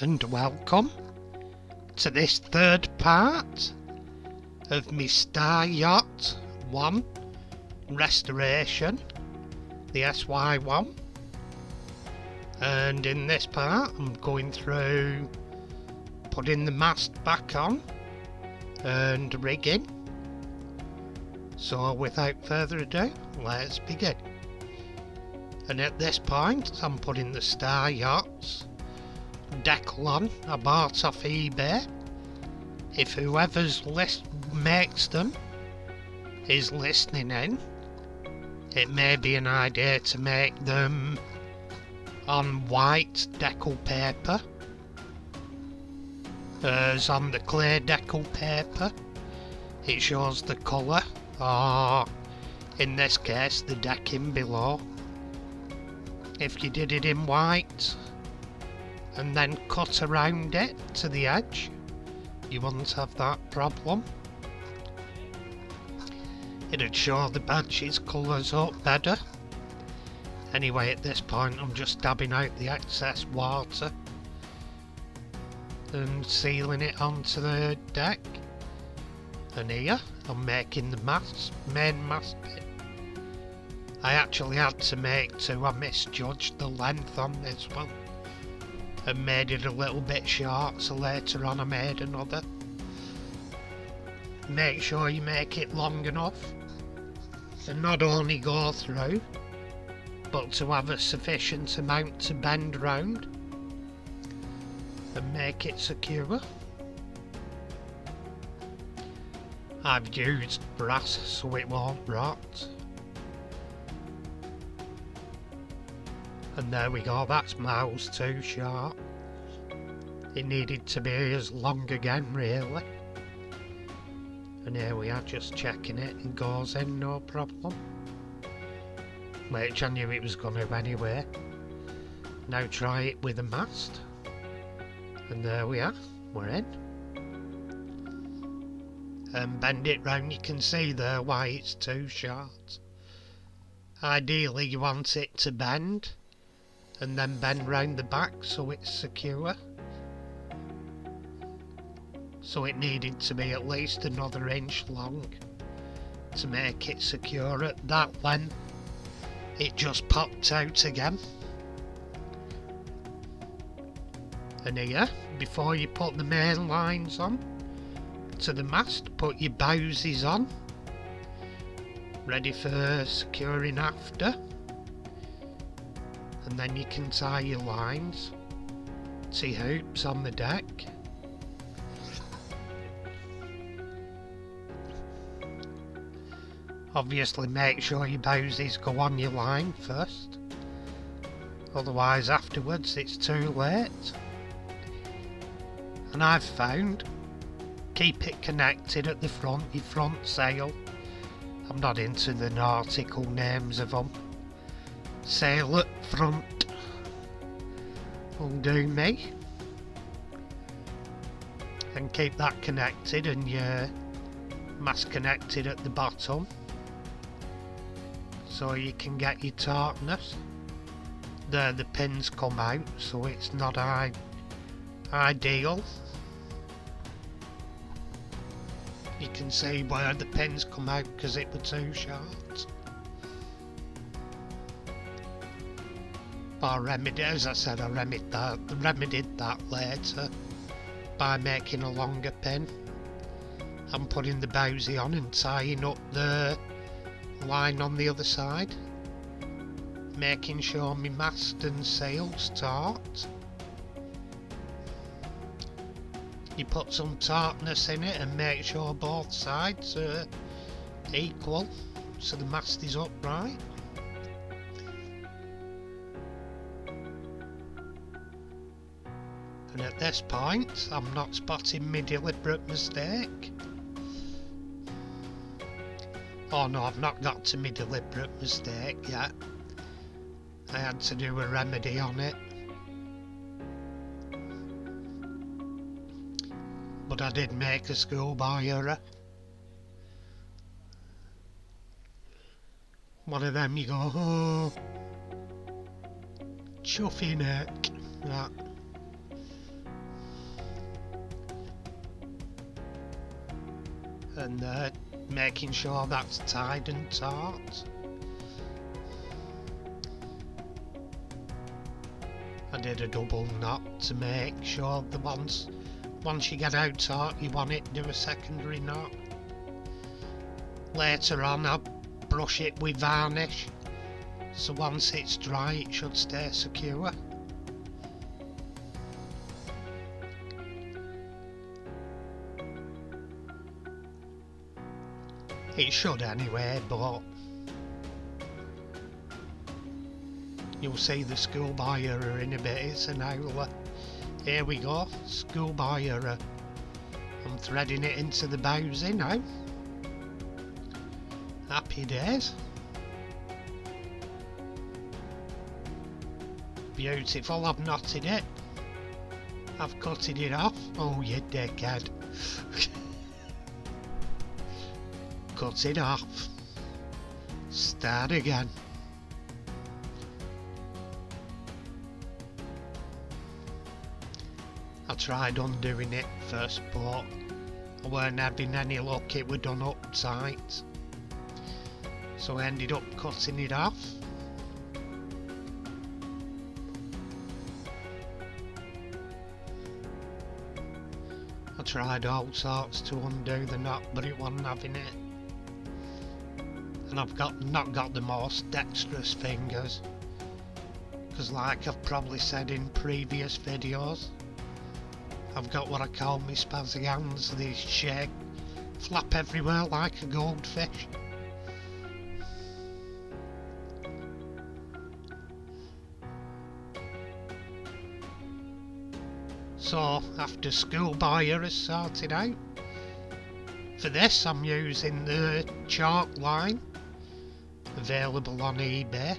and welcome to this third part of my SY1 restoration, the SY1, and in this part I'm going through putting the mast back on and rigging. So without further ado, let's begin. And at this point I'm putting the Star Yachts Decal on. I bought off eBay. If whoever's makes them is listening in, it may be an idea to make them on white decal paper, as on the clear decal paper it shows the colour, or in this case the decking below. If you did it in white and then cut around it to the edge, you wouldn't have that problem. It'd show the badges colours up better. Anyway, at this point I'm just dabbing out the excess water and sealing it onto the deck. And here I'm making the main mast bit. I actually had to make two. I misjudged the length on this one and made it a little bit short, so later on I made another. Make sure you make it long enough to not only go through, but to have a sufficient amount to bend round and make it secure. I've used brass so it won't rot. And there we go, that's miles too short. It needed to be as long again, really. And here we are, just checking it, it goes in no problem. Which I knew it was going to anyway. Now try it with a mast. And there we are, we're in. And bend it round, you can see there why it's too short. Ideally you want it to bend and then bend round the back so it's secure. So it needed to be at least another inch long to make it secure. At that length it just popped out again. And here, before you put the main lines on to the mast, put your bowsies on, ready for securing after. And then you can tie your lines to your hoops on the deck. Obviously make sure your bowsies go on your line first, otherwise afterwards it's too late. And I've found, keep it connected at the front, your front sail. I'm not into the nautical names of them. Sail at front will do me. And keep that connected and your mast connected at the bottom, so you can get your tautness. There the pins come out, so it's not ideal. You can see where the pins come out because it were too short. But I remedied, as I said, I remedied that later by making a longer pin and putting the bowsie on and tying up the line on the other side, making sure my mast and sail's taut. You put some tautness in it and make sure both sides are equal so the mast is upright. And at this point I'm not spotting my deliberate mistake. Oh no, I've not got to my deliberate mistake yet. I had to do a remedy on it. But I did make a schoolboy error. One of them you go, oh, chuffy neck. That. and making sure that's tied and taut. I did a double knot to make sure the once you get out taut you want it to do a secondary knot. Later on I'll brush it with varnish, so once it's dry it should stay secure. It should anyway, but you'll see the schoolboy error in a bit. It's an howler. Here we go, schoolboy error. I'm threading it into the bowsy now. Happy days. Beautiful, I've knotted it. I've cutted it off. Oh, you dickhead. Cut it off. Start again. I tried undoing it first, but I weren't having any luck. It were done up tight, so I ended up cutting it off. I tried all sorts to undo the knot, but it wasn't having it. And I've not got the most dexterous fingers, because like I've probably said in previous videos, I've got what I call my spazzy hands. They shake, flap everywhere like a goldfish. So after schoolboy is sorted out, for this I'm using the chalk line available on eBay.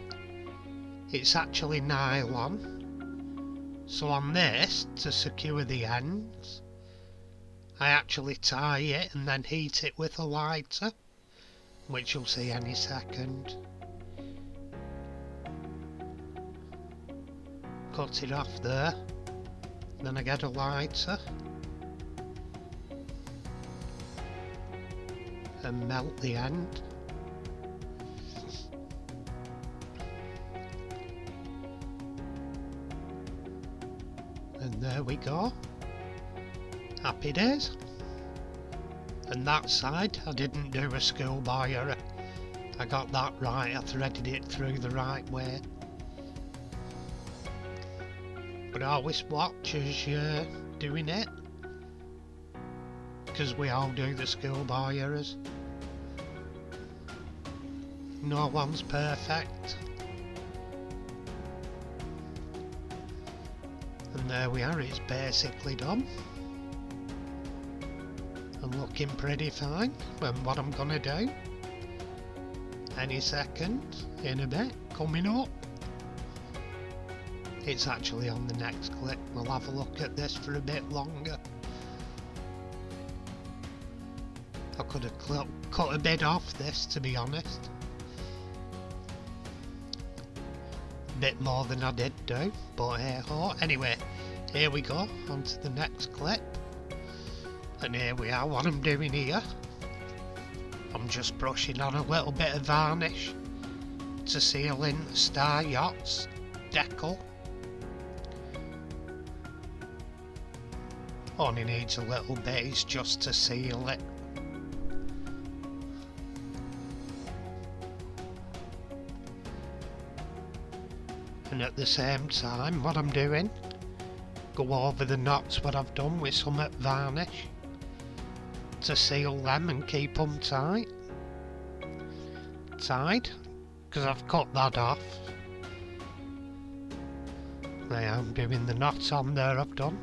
It's actually nylon. So on this, to secure the ends, I actually tie it and then heat it with a lighter, which you'll see any second. Cut it off there, then I get a lighter and melt the end. And there we go. Happy days. And that side, I didn't do a schoolboy error. I got that right. I threaded it through the right way. But always watch as you're doing it, because we all do the schoolboy errors. No one's perfect. And there we are, it's basically done. And looking pretty fine. And what I'm gonna do, any second, in a bit, coming up. It's actually on the next clip. We'll have a look at this for a bit longer. I could have cut a bit off this, to be honest. Bit more than I did do, but hey ho. Anyway, here we go, on to the next clip. And here we are, what I'm doing here. I'm just brushing on a little bit of varnish to seal in the Star Yachts Decal. Only needs a little bit just to seal it. And at the same time, what I'm doing, go over the knots what I've done with some varnish to seal them and keep them tight, because I've cut that off. There, I'm doing the knots on there I've done.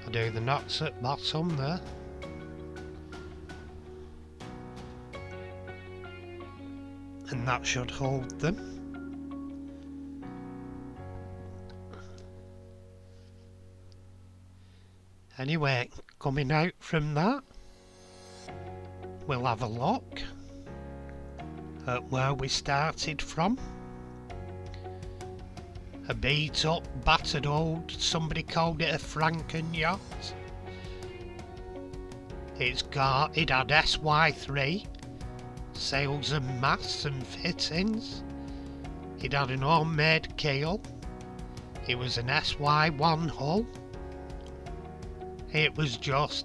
I do the knots at bottom there. And that should hold them. Anyway, coming out from that, we'll have a look at where we started from. A beat up, battered old, somebody called it a Franken yacht. It had SY3 sails and masts and fittings. It had an homemade keel. It was an SY1 hull. It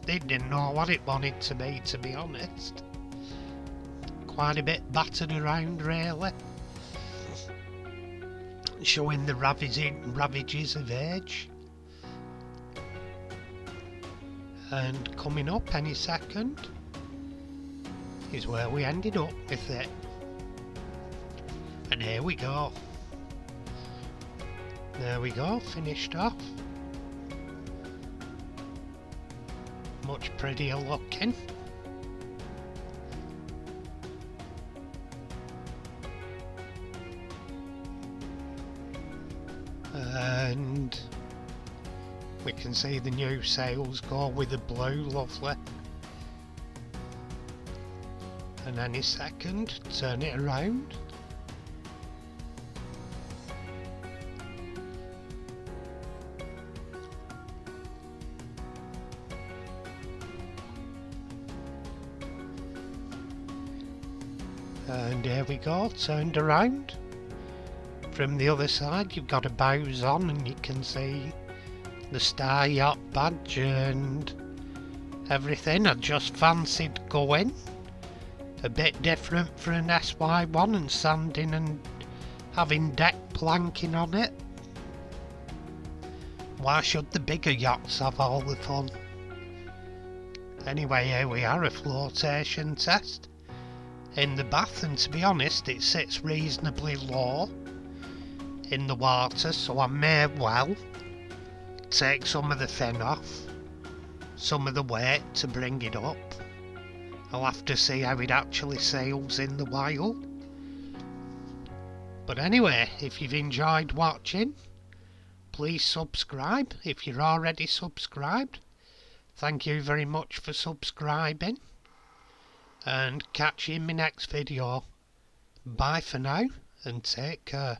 didn't know what it wanted to be honest. Quite a bit battered around really. Showing the ravages of age. And coming up any second is where we ended up with it. And here we go. There we go, finished off. Much prettier looking. And we can see the new sails go with the blue, lovely. And any second, turn it around. And here we go, turned around. From the other side you've got a bows on and you can see the Star Yacht badge and everything. I just fancied going a bit different for an SY1 and sanding and having deck planking on it. Why should the bigger yachts have all the fun? Anyway, here we are, a flotation test in the bath, and to be honest it sits reasonably low in the water, so I may well take some of the fin off, some of the weight to bring it up. I'll have to see how it actually sails in the wild. But anyway, if you've enjoyed watching, please subscribe if you're already subscribed. Thank you very much for subscribing, and catch you in my next video. Bye for now and take care.